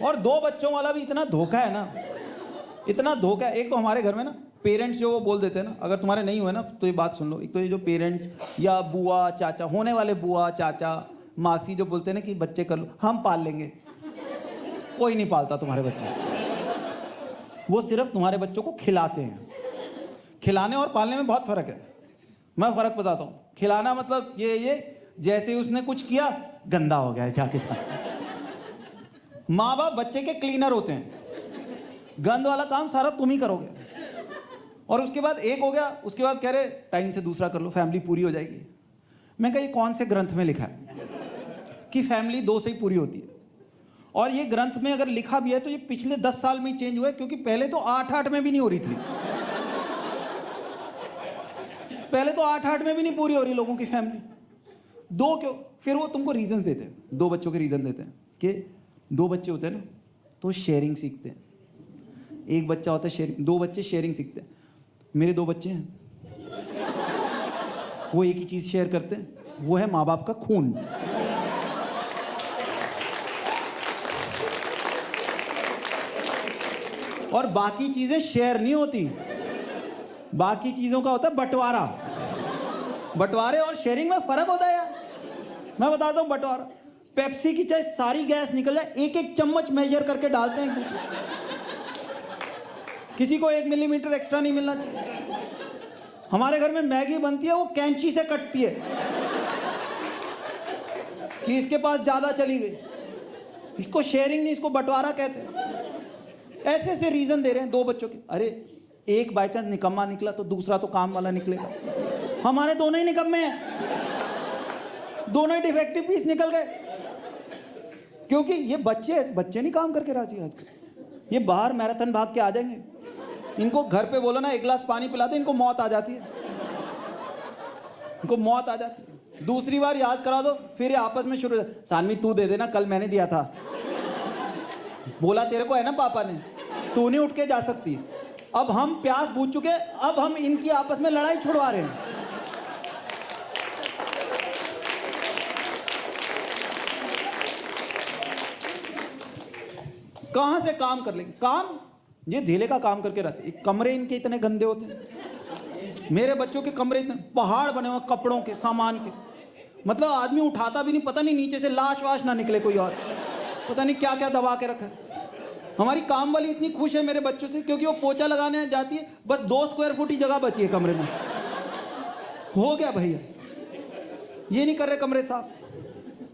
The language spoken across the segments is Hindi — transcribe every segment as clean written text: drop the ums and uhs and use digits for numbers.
और 2 बच्चों वाला भी इतना धोखा है ना, इतना धोखा है। एक तो हमारे घर में ना पेरेंट्स जो वो बोल देते हैं ना, अगर तुम्हारे नहीं हुए ना तो ये बात सुन लो। एक तो ये जो पेरेंट्स या बुआ चाचा, होने वाले बुआ चाचा मासी जो बोलते हैं ना कि बच्चे कर लो, हम पाल लेंगे, कोई नहीं पालता तुम्हारे बच्चे। वो सिर्फ तुम्हारे बच्चों को खिलाते हैं। खिलाने और पालने में बहुत फर्क है। मैं फर्क बताता हूँ। खिलाना मतलब ये जैसे ही उसने कुछ किया गंदा हो गया जाके। माँ बाप बच्चे के क्लीनर होते हैं, गंद वाला काम सारा तुम ही करोगे। और उसके बाद एक हो गया, उसके बाद कह रहे टाइम से दूसरा कर लो, फैमिली पूरी हो जाएगी। मैं कहा ये कौन से ग्रंथ में लिखा है कि फैमिली 2 से ही पूरी होती है? और ये ग्रंथ में अगर लिखा भी है तो ये पिछले 10 साल में ही चेंज हुआ है, क्योंकि पहले तो 8-8 में भी नहीं हो रही थी। पहले तो 8-8 में भी नहीं पूरी हो रही लोगों की फैमिली। 2 क्यों? फिर वो तुमको रीजंस देते हैं, 2 बच्चों के रीजन देते हैं कि 2 बच्चे होते हैं ना तो शेयरिंग सीखते हैं। एक बच्चा होता है शेयरिंग, 2 बच्चे शेयरिंग सीखते हैं। मेरे 2 बच्चे हैं, वो एक ही चीज शेयर करते हैं, वो है माँ बाप का खून। और बाकी चीजें शेयर नहीं होती, बाकी चीजों का होता है बंटवारा। बंटवारे और शेयरिंग में फर्क होता है यार। मैं बताता हूं बंटवारा, पेप्सी की चाहे सारी गैस निकल जाए, 1-1 चम्मच मेजर करके डालते हैं। किसी को 1 मिलीमीटर एक्स्ट्रा नहीं मिलना चाहिए। हमारे घर में मैगी बनती है, वो कैंची से कटती है कि इसके पास ज्यादा चली गई। इसको शेयरिंग नहीं, इसको बंटवारा कहते हैं। ऐसे ऐसे रीजन दे रहे हैं 2 बच्चों के। अरे एक बाई चांस निकम्मा निकला तो दूसरा तो काम वाला निकलेगा। हमारे दोनों ही निकम्मे हैं, दोनों ही डिफेक्टिव पीस निकल गए। क्योंकि ये बच्चे नहीं काम करके राजी आजकल। ये बाहर मैराथन भाग के आ जाएंगे। इनको घर पे बोलो ना 1 गिलास पानी पिला दे, इनको मौत आ जाती है, इनको मौत आ जाती है। दूसरी बार याद करा दो, फिर ये आपस में शुरू, सानवी तू दे देना, कल मैंने दिया था, बोला तेरे को है ना पापा ने, तू नहीं उठ के जा सकती। अब हम प्यास बूझ चुके, अब हम इनकी आपस में लड़ाई छुड़वा रहे हैं। कहां से काम कर लेंगे? काम ये धेले का काम करके रहते। कमरे इनके इतने गंदे होते हैं। मेरे बच्चों के कमरे इतने पहाड़ बने हुए कपड़ों के, सामान के, मतलब आदमी उठाता भी नहीं, पता नहीं नीचे से लाश वाश ना निकले कोई और, पता नहीं क्या क्या दबा के रखा है। हमारी काम वाली इतनी खुश है मेरे बच्चों से, क्योंकि वो पोछा लगाने जाती है, बस 2 स्क्वायर फुट ही जगह बची है कमरे में। हो गया भैया, ये नहीं कर रहे कमरे साफ।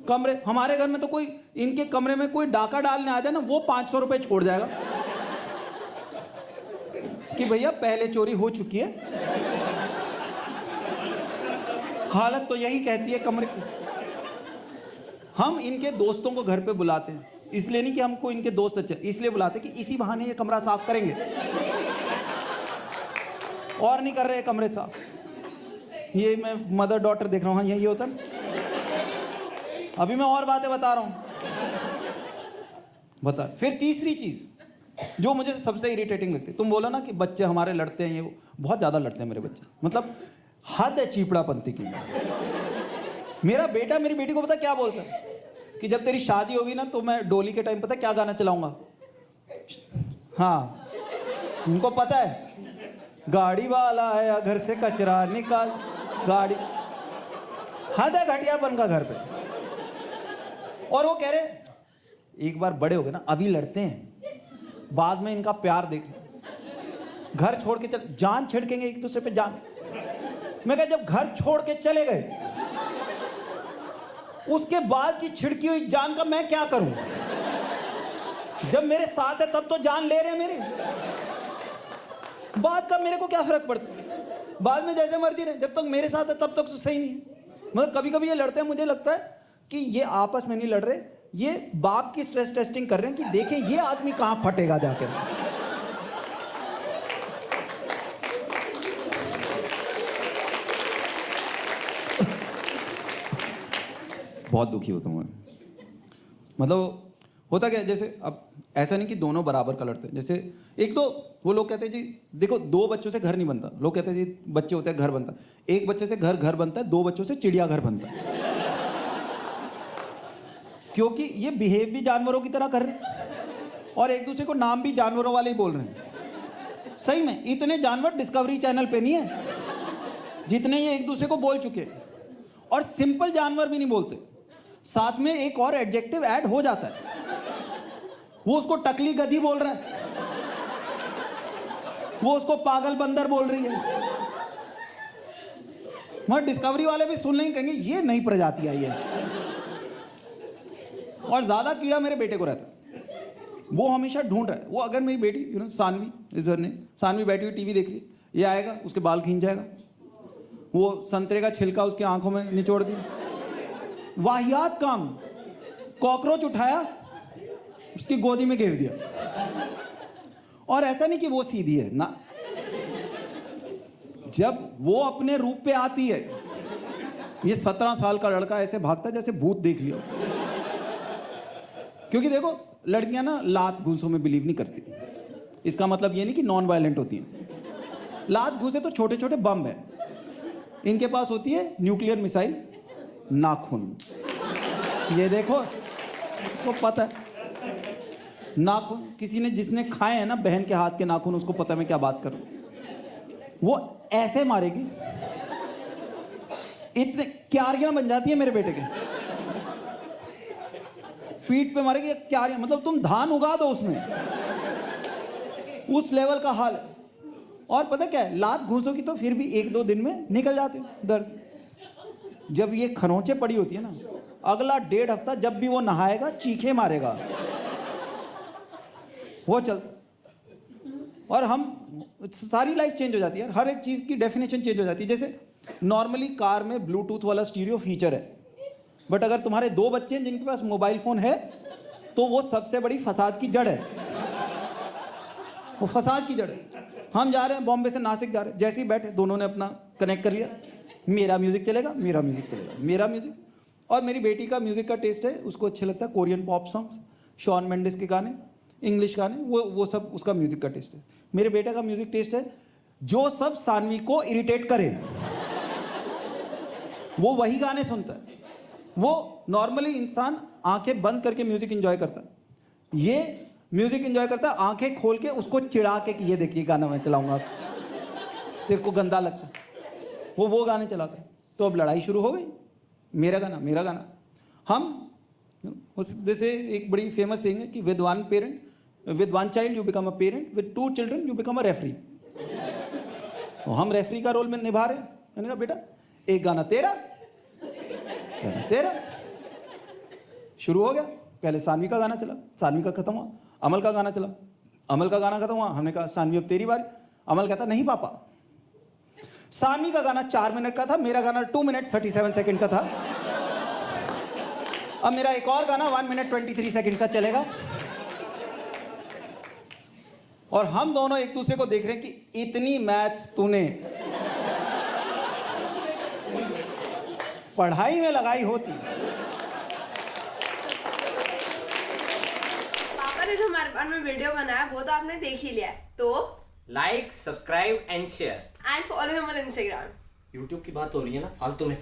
कमरे हमारे घर में तो कोई, इनके कमरे में कोई डाका डालने आ जाए ना, वो 500 रुपए छोड़ जाएगा कि भैया पहले चोरी हो चुकी है। हालत तो यही कहती है कमरे की। हम इनके दोस्तों को घर पे बुलाते हैं, इसलिए नहीं कि हमको इनके दोस्त अच्छे, इसलिए बुलाते कि इसी बहाने ये कमरा साफ करेंगे, और नहीं कर रहे कमरे साफ। ये मैं मदर डॉटर देख रहा हूँ, यही होता ना। अभी मैं और बातें बता रहा हूँ, बता। फिर तीसरी चीज जो मुझे सबसे इरिटेटिंग लगती है, तुम बोला ना कि बच्चे हमारे लड़ते हैं, ये वो बहुत ज्यादा लड़ते हैं मेरे बच्चे, मतलब हद है चीपड़ापंती की। मेरा बेटा मेरी बेटी को पता क्या बोलता है कि जब तेरी शादी होगी ना तो मैं डोली के टाइम पता क्या गाना चलाऊंगा। हाँ, उनको पता है, गाड़ी वाला आया घर से कचरा निकाल, गाड़ी। हद है घटियापन का घर पे। और वो कह रहे एक बार बड़े हो गए ना, अभी लड़ते हैं, बाद में इनका प्यार देख, घर छोड़ के चल, जान छिड़केंगे एक दूसरे पे जान। मैं कहा जब घर छोड़ के चले गए, उसके बाद की छिड़की हुई जान का मैं क्या करूं? जब मेरे साथ है तब तो जान ले रहे हैं मेरी, बाद का मेरे को क्या फर्क पड़ता? बाद में जैसे मर्जी रहे, जब तक मेरे साथ है तब तक तो सही नहीं है। मतलब कभी कभी ये लड़ते हैं, मुझे लगता है कि ये आपस में नहीं लड़ रहे, ये बाप की स्ट्रेस टेस्टिंग कर रहे हैं कि देखें ये आदमी कहां फटेगा जाकर। बहुत दुखी होता हूं मैं। मतलब होता क्या है, जैसे अब ऐसा नहीं कि दोनों बराबर का लड़ते हैं। जैसे एक तो वो लोग कहते हैं जी देखो 2 बच्चों से घर नहीं बनता, लोग कहते हैं जी बच्चे होते हैं घर बनता, एक बच्चे से घर बनता है, 2 बच्चों से चिड़ियाघर बनता है। क्योंकि ये बिहेव भी जानवरों की तरह कर रहे हैं। और एक दूसरे को नाम भी जानवरों वाले ही बोल रहे हैं। सही में इतने जानवर डिस्कवरी चैनल पे नहीं है जितने ये एक दूसरे को बोल चुके हैं। और सिंपल जानवर भी नहीं बोलते, साथ में एक और एडजेक्टिव ऐड हो जाता है। वो उसको टकली गधी बोल रहा है, वो उसको पागल बंदर बोल रही है। मगर डिस्कवरी वाले भी सुन लेंगे, कहेंगे ये नई प्रजाति आई है। और ज्यादा कीड़ा मेरे बेटे को रहता है, वो हमेशा ढूंढ रहा है। वो अगर मेरी बेटी सानवी इस ने सानवी बैठी हुई टीवी देख रही, ये आएगा उसके बाल खींच जाएगा, वो संतरे का छिलका उसकी आंखों में निचोड़ दिया। वाहियात काम, कॉकरोच उठाया उसकी गोदी में घेर दिया। और ऐसा नहीं कि वो सीधी है ना, जब वो अपने रूप पे आती है, ये 17 साल का लड़का ऐसे भागता है जैसे भूत देख लिया। क्योंकि देखो लड़कियां ना लात घूसों में बिलीव नहीं करती। इसका मतलब ये नहीं कि नॉन वायलेंट होती हैं। लात घूसे तो छोटे छोटे बम है, इनके पास होती है न्यूक्लियर मिसाइल, नाखून। ये देखो उसको पता है नाखून, किसी ने जिसने खाए हैं ना बहन के हाथ के नाखून, उसको पता है मैं क्या बात कर रहा हूं। वो ऐसे मारेगी, इतने क्यारियां बन जाती है मेरे बेटे के, पीठ पे मारेगी क्यारियां, मतलब तुम धान उगा दो उसमें, उस लेवल का हाल है। और पता क्या है, लात घूसों की तो फिर भी 1-2 दिन में निकल जाते हो दर्द। जब ये खरोंचे पड़ी होती है ना, अगला 1.5 हफ्ता जब भी वो नहाएगा चीखे मारेगा, वो चलता। और हम सारी लाइफ चेंज हो जाती है, हर एक चीज की डेफिनेशन चेंज हो जाती है। जैसे नॉर्मली कार में ब्लूटूथ वाला स्टीरियो फीचर है, बट अगर तुम्हारे 2 बच्चे हैं जिनके पास मोबाइल फोन है, तो वो सबसे बड़ी फसाद की जड़ है। वो फसाद की जड़ है। हम जा रहे हैं बॉम्बे से नासिक जा रहे हैं, जैसे ही बैठे दोनों ने अपना कनेक्ट कर लिया, मेरा म्यूजिक चलेगा, मेरा म्यूजिक चलेगा, मेरा म्यूजिक। और मेरी बेटी का म्यूजिक का टेस्ट है, उसको अच्छे लगता है Korean pop songs, Shawn Mendes के गाने, इंग्लिश गाने, वो सब उसका म्यूजिक का टेस्ट है। मेरे बेटे का म्यूजिक टेस्ट है जो सब सानवी को इरिटेट करे, वो वही गाने सुनता है। वो नॉर्मली इंसान आंखें बंद करके म्यूजिक एंजॉय करता है, ये म्यूजिक एंजॉय करता है आंखें खोल के, उसको चिढ़ा के कि ये देखिए गाना मैं चलाऊंगा, तेरे को गंदा लगता है, वो गाने चलाता है। तो अब लड़ाई शुरू हो गई, मेरा गाना मेरा गाना। हम जैसे एक बड़ी फेमस थिंग है कि with one child you become a parent, with 2 children you become a referee. तो हम रेफरी का रोल में निभा रहे हैं। मैंने कहा बेटा एक गाना तेरा, तेरा। शुरू हो गया, पहले सानवी का गाना चला, सानवी का खत्म हुआ, अमल का गाना चला, अमल का गाना खत्म हुआ, हमने कहा सानवी अब तेरी बारी। अमल कहता नहीं पापा, सानवी का गाना 4 मिनट का था, मेरा गाना 2 मिनट 37 सेकंड का था, अब मेरा एक और गाना 1 मिनट 23 सेकंड का चलेगा। और हम दोनों एक दूसरे को देख रहे हैं कि इतनी मैथ्स तूने पढ़ाई में लगाई होती। पापा ने जो हमारे बारे में वीडियो बनाया वो तो आपने देख ही लिया है, तो like, subscribe and share and follow him on Instagram. YouTube की बात हो रही है ना, फालतू में